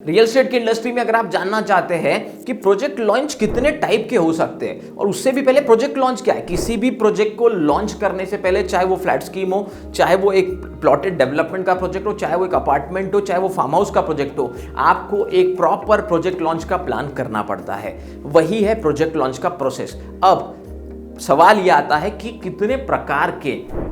Real estate की industry में अगर आप जानना चाहते हैं कि प्रोजेक्ट लॉन्च कितने टाइप के हो सकते हैं और उससे भी पहले प्रोजेक्ट लॉन्च क्या है, किसी भी प्रोजेक्ट को लॉन्च करने से पहले, चाहे वो फ्लैट स्कीम हो, चाहे वो एक प्लॉटेड डेवलपमेंट का प्रोजेक्ट हो, चाहे वो एक अपार्टमेंट हो, चाहे वो फार्म हाउस का प्रोजेक्ट हो, आपको एक प्रॉपर प्रोजेक्ट लॉन्च का प्लान करना पड़ता है। वही है प्रोजेक्ट लॉन्च का प्रोसेस। अब सवाल यह आता है कि कितने प्रकार के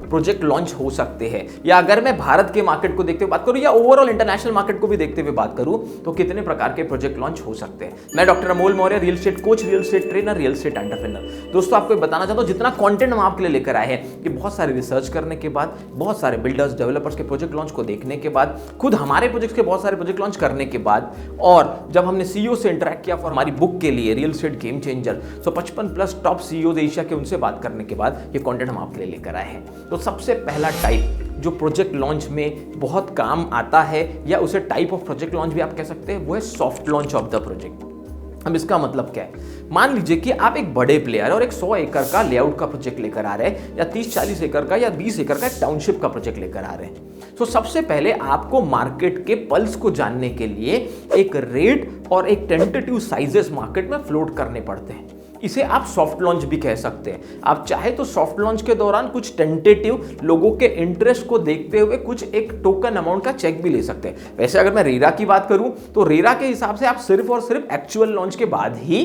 प्रोजेक्ट लॉन्च हो सकते हैं, या अगर मैं भारत के मार्केट को देखते हुए बात करूं या ओवरऑल इंटरनेशनल मार्केट को भी देखते हुए बात करूं तो कितने प्रकार के प्रोजेक्ट लॉन्च हो सकते हैं। मैं doctor Amol Maurya, real estate coach, real estate trainer, real estate entrepreneur. दोस्तों, आपको बताना चाहता हूं जितना कंटेंट हम आपके लिए लेकर आए हैं कि बहुत सारे रिसर्च करने के बाद, बहुत सारे बिल्डर्स डेवलपर्स के प्रोजेक्ट लॉन्च को देखने के बाद, खुद हमारे प्रोजेक्ट के बहुत सारे प्रोजेक्ट लॉन्च करने के बाद, और जब हमने सीईओ से इंटरेक्ट किया फॉर हमारी बुक के लिए रियल एस्टेट गेम चेंजर, सो 55+ टॉप सीईओ एशिया के, उनसे बात करने के बाद ये कंटेंट हम आपके लिए लेकर आए हैं। तो सबसे पहला टाइप जो प्रोजेक्ट लॉन्च में बहुत काम आता है, या उसे टाइप ऑफ प्रोजेक्ट लॉन्च भी आप कह सकते हैं, वो है soft launch of the project. अब इसका मतलब क्या है? मान लीजिए कि आप एक बड़े प्लेयर और एक 100 एकड़ का लेआउट का प्रोजेक्ट लेकर आ रहे हैं, या 30-40 एकड़ का या 20 एकड़ का एक टाउनशिप का प्रोजेक्ट लेकर आ रहे हैं। तो सबसे पहले आपको मार्केट के पल्स को जानने के लिए एक रेट और एक टेंटेटिव साइजेस मार्केट में फ्लोट करने पड़ते हैं। इसे आप सॉफ्ट लॉन्च भी कह सकते हैं। आप चाहे तो सॉफ्ट लॉन्च के दौरान कुछ टेंटेटिव लोगों के इंटरेस्ट को देखते हुए कुछ एक टोकन अमाउंट का चेक भी ले सकते हैं। वैसे अगर मैं रेरा की बात करूं तो रेरा के हिसाब से आप सिर्फ और सिर्फ एक्चुअल लॉन्च के बाद ही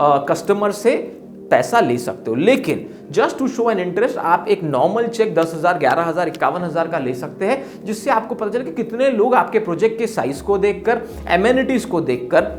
कस्टमर से पैसा ले सकते हो, लेकिन just to show an interest आप एक नॉर्मल चेक 10,000, 11,000, 51,000 का ले सकते हैं, जिससे आपको पता चले कि कितने लोग आपके प्रोजेक्ट के साइज को देखकर, एमेनिटीज को देखकर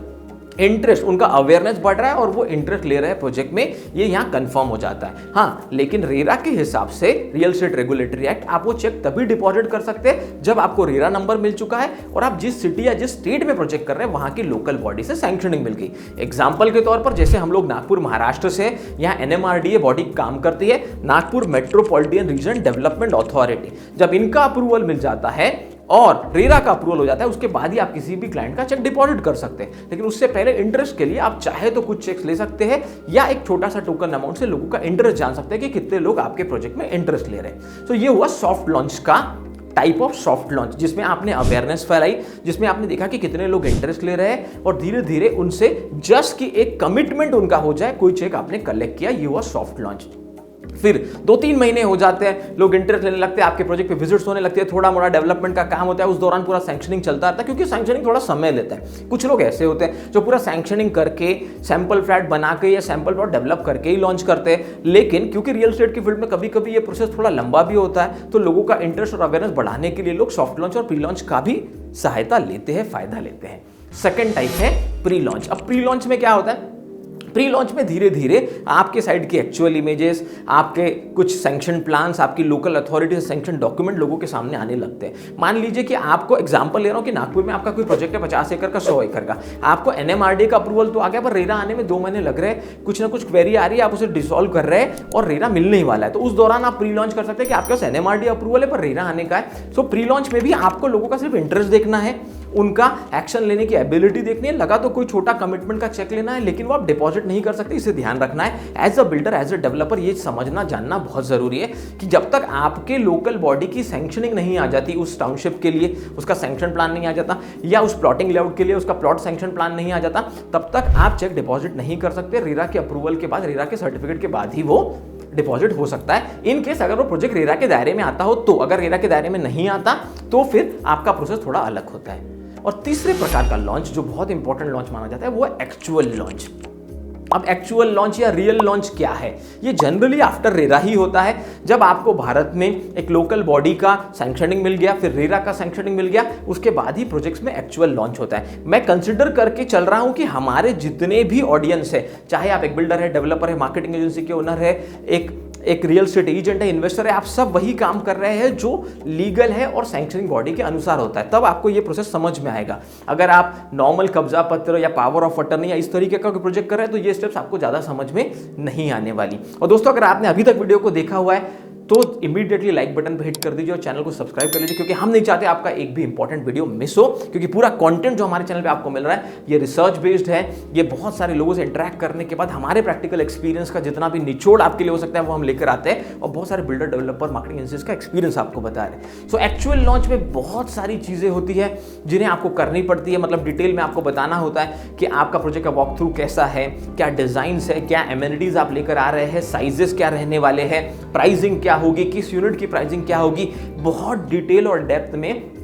इंटरेस्ट, उनका अवेयरनेस बढ़ रहा है और वो इंटरेस्ट ले रहे हैं प्रोजेक्ट में, ये यहां कंफर्म हो जाता है। हाँ, लेकिन रेरा के हिसाब से, रियल एस्टेट रेगुलेटरी एक्ट, आप वो चेक तभी डिपॉजिट कर सकते हैं जब आपको रेरा नंबर मिल चुका है और आप जिस सिटी या जिस स्टेट में प्रोजेक्ट कर रहे हैं वहां की लोकल बॉडी से सैंक्शनिंग मिल गई। एग्जाम्पल के तौर पर, जैसे हम लोग नागपुर महाराष्ट्र से, यहाँ NMRDA बॉडी काम करती है, Nagpur metropolitan region development authority. जब इनका अप्रूवल मिल जाता है और रेरा का अप्रूवल हो जाता है, उसके बाद ही आप किसी भी क्लाइंट का चेक डिपॉजिट कर सकते हैं। लेकिन उससे पहले इंटरेस्ट के लिए आप चाहे तो कुछ चेक्स ले सकते हैं, या एक छोटा सा टोकन अमाउंट से लोगों का इंटरेस्ट जान सकते हैं कि कितने लोग आपके प्रोजेक्ट में इंटरेस्ट ले रहे हैं। तो ये हुआ सॉफ्ट लॉन्च का टाइप ऑफ सॉफ्ट लॉन्च, जिसमें आपने अवेयरनेस फैलाई, जिसमें आपने देखा कि कितने लोग इंटरेस्ट ले रहे हैं और धीरे धीरे उनसे जस्ट की एक कमिटमेंट उनका हो जाए, कोई चेक आपने कलेक्ट किया, ये हुआ सॉफ्ट लॉन्च। फिर 2-3 महीने हो जाते हैं, लोग इंटरेस्ट लेने लगते हैं, आपके प्रोजेक्ट पे विजिट्स होने लगते हैं, थोड़ा मोड़ा डेवलपमेंट का काम होता है, उस दौरान पूरा सैंक्शनिंग चलता रहता है, क्योंकि सैंक्शनिंग थोड़ा समय लेता है। कुछ लोग ऐसे होते हैं जो पूरा सैंक्शनिंग करके, सैंपल फ्लैट बना के या सैंपल प्लॉट डेवलप करके ही लॉन्च करते हैं। लेकिन क्योंकि रियल एस्टेट की फील्ड में कभी कभी ये प्रोसेस थोड़ा लंबा भी होता है, तो लोगों का इंटरेस्ट और अवेयरनेस बढ़ाने के लिए लोग सॉफ्ट लॉन्च और प्री लॉन्च का भी सहायता लेते हैं, फायदा लेते हैं। सेकेंड टाइप है प्री लॉन्च। अब प्री लॉन्च में क्या होता है? प्री लॉन्च में धीरे धीरे आपके साइड की एक्चुअल इमेजेस, आपके कुछ सैंक्शन प्लान्स, आपकी लोकल अथॉरिटी से सैंक्शन डॉक्यूमेंट लोगों के सामने आने लगते हैं। मान लीजिए कि आपको एग्जांपल ले रहा हूं कि नागपुर में आपका कोई प्रोजेक्ट है 50 एकड़ का, 100 एकड़ का, आपको NMRDA का अप्रूवल तो आ गया, पर रेरा आने में 2 महीने लग रहे हैं, कुछ ना कुछ क्वेरी आ रही है, आप उसे डिसॉल्व कर रहे हैं और रेरा मिलने ही वाला है। तो उस दौरान आप प्री लॉन्च कर सकते हैं कि आपके पास NMRDA अप्रूवल है पर रेरा आने का है। सो प्री लॉन्च में भी आपको लोगों का सिर्फ इंटरेस्ट देखना है, उनका एक्शन लेने की एबिलिटी देखनी है, लगा तो कोई छोटा कमिटमेंट का चेक लेना है, लेकिन वो आप डिपॉजिट नहीं कर सकते, इसे ध्यान रखना है। As a builder, as a developer, ये समझना जानना बहुत जरूरी है कि जब तक आपके लोकल बॉडी की सैंक्शनिंग नहीं आ जाती, उस टाउनशिप के लिए उसका सैंक्शन प्लान नहीं आ जाता, या उस प्लॉटिंग लेआउट के लिए उसका प्लॉट सैंक्शन प्लान नहीं आ जाता, तब तक आप चेक डिपॉजिट नहीं कर सकते। रेरा के अप्रूवल के बाद, रेरा के सर्टिफिकेट के बाद ही वो डिपॉजिट हो सकता है। इन केस अगर वो प्रोजेक्ट रेरा के दायरे में आता हो तो, अगर रेरा के दायरे में नहीं आता तो फिर आपका प्रोसेस थोड़ा अलग होता है। और तीसरे प्रकार का लॉन्च जो बहुत इंपॉर्टेंट लॉन्च माना जाता है वो है एक्चुअल लॉन्च। अब एक्चुअल लॉन्च या रियल लॉन्च क्या है? ये जनरली आफ्टर रेरा ही होता है, जब आपको भारत में एक लोकल बॉडी का सैंक्शनिंग मिल गया, फिर रेरा का सैंक्शनिंग मिल गया, उसके बाद ही प्रोजेक्ट्स में एक्चुअल लॉन्च होता है। मैं कंसिडर करके चल रहा हूं कि हमारे जितने भी ऑडियंस है, चाहे आप एक बिल्डर है, डेवलपर है, मार्केटिंग एजेंसी के ओनर है, एक रियल एस्टेट एजेंट है, इन्वेस्टर है, आप सब वही काम कर रहे हैं जो लीगल है और सैंक्शनिंग बॉडी के अनुसार होता है। तब आपको ये प्रोसेस समझ में आएगा। अगर आप नॉर्मल कब्जा पत्र या पावर ऑफ अटर्नी या इस तरीके का प्रोजेक्ट कर रहे हैं तो ये स्टेप्स आपको ज्यादा समझ में नहीं आने वाली। और दोस्तों, अगर आपने अभी तक वीडियो को देखा हुआ है तो इमीडिएटली लाइक बटन पर हिट कर दीजिए और चैनल को सब्सक्राइब कर लीजिए, क्योंकि हम नहीं चाहते आपका एक भी इंपॉर्टेंट वीडियो मिस हो, क्योंकि पूरा कंटेंट जो हमारे चैनल पे आपको मिल रहा है ये रिसर्च बेस्ड है। ये बहुत सारे लोगों से इंटरेक्ट करने के बाद हमारे प्रैक्टिकल एक्सपीरियंस का जितना भी निचोड़ आपके लिए हो सकता है वो हम लेकर आते हैं, और बहुत सारे बिल्डर, डेवलपर, मार्केटिंग एजेंसीज का एक्सपीरियंस आपको बता रहे हैं। सो एक्चुअल लॉन्च में बहुत सारी चीजें होती है जिन्हें आपको करनी पड़ती है, मतलब डिटेल में आपको बताना होता है कि आपका प्रोजेक्ट का वॉक थ्रू कैसा है, क्या डिजाइन है, क्या एमिनिटीज आप लेकर आ रहे हैं, साइजेस क्या रहने वाले हैं, प्राइसिंग क्या होगी, किस यूनिट की प्राइसिंग क्या होगी, बहुत डिटेल और डेप्थ में।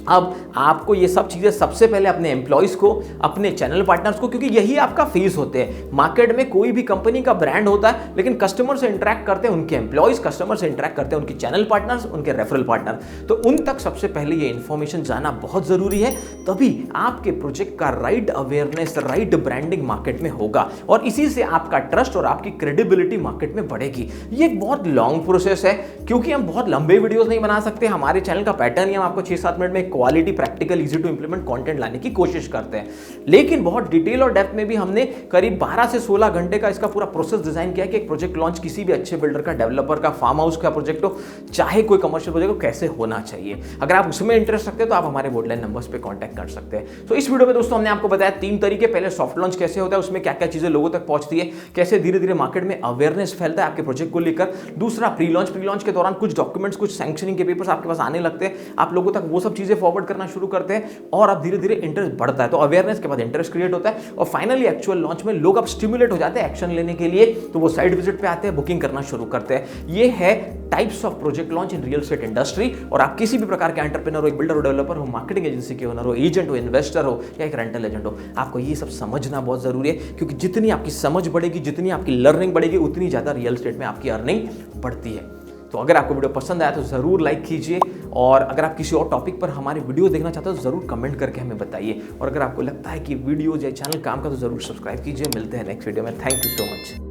अब आपको ये सब चीज़ें सबसे पहले अपने एम्प्लॉयज़ को, अपने चैनल पार्टनर्स को, क्योंकि यही आपका फेस होते हैं। मार्केट में कोई भी कंपनी का ब्रांड होता है, लेकिन कस्टमर से इंटरेक्ट करते हैं उनके एम्प्लॉयज़, कस्टमर से इंटरेक्ट करते हैं उनके चैनल पार्टनर्स, उनके रेफरल पार्टनर। तो उन तक सबसे पहले ये इन्फॉर्मेशन जाना बहुत ज़रूरी है, तभी आपके प्रोजेक्ट का right awareness, right branding market में होगा, और इसी से आपका ट्रस्ट और आपकी क्रेडिबिलिटी मार्केट में बढ़ेगी। ये एक बहुत लॉन्ग प्रोसेस है, क्योंकि हम बहुत लंबे वीडियोस नहीं बना सकते। हमारे चैनल का पैटर्न ही हम आपको 6-7 मिनट में quality, practical, easy to implement content लाने की कोशिश करते हैं, लेकिन बहुत डिटेल और डेप्थ में भी हमने करीब 12 से 16 घंटे का इसका पूरा प्रोसेस डिजाइन किया कि एक प्रोजेक्ट लॉन्च किसी भी अच्छे बिल्डर का, डेवलपर का, फार्म हाउस का प्रोजेक्ट हो, चाहे कोई कमर्शियल प्रोजेक्ट हो, कैसे होना चाहिए। अगर आप उसमें इंटरेस्ट रखते हैं तो आप हमारे वुडलाइन नंबर्स पे कांटेक्ट कर सकते हैं। तो इस वीडियो में दोस्तों हमने आपको बताया 3 तरीके। पहले सॉफ्ट लॉन्च कैसे होता है, उसमें क्या क्या चीजें लोगों तक पहुंचती है, कैसे धीरे धीरे मार्केट में अवेयरनेस फैलता है आपके प्रोजेक्ट को लेकर। दूसरा प्री लॉन्च के दौरान कुछ डॉक्यूमेंट्स, कुछ सैंक्शनिंग के पेपर्स आपके पास आने लगते हैं, आप लोगों तक वो सब चीजें फॉरवर्ड करना शुरू करते हैं और अब धीरे धीरे इंटरेस्ट बढ़ता है, तो अवेयरनेस के बाद इंटरेस्ट क्रिएट होता है, और फाइनली एक्चुअल लॉन्च में लोग अब स्टिमुलेट हो जाते हैं एक्शन लेने के लिए, तो वो साइट विजिट पे आते हैं, बुकिंग करना शुरू करते हैं। ये है types of project launch in real estate industry. और आप किसी भी प्रकार के एंटरप्रेन्योर हो, एक बिल्डर हो, डेवलपर हो, मार्केटिंग एजेंसी के ओनर हो, एजेंट हो, इन्वेस्टर हो या एक रेंटल एजेंट हो, आपको ये सब समझना बहुत जरूरी है, क्योंकि जितनी आपकी समझ बढ़ेगी, जितनी आपकी लर्निंग बढ़ेगी, उतनी ज्यादा रियल एस्टेट में आपकी अर्निंग बढ़ती है। तो अगर आपको वीडियो पसंद आया तो जरूर लाइक कीजिए, और अगर आप किसी और टॉपिक पर हमारे वीडियो देखना चाहते हो तो जरूर कमेंट करके हमें बताइए, और अगर आपको लगता है कि वीडियो या चैनल काम का तो जरूर सब्सक्राइब कीजिए। मिलते हैं नेक्स्ट वीडियो में। Thank you so much.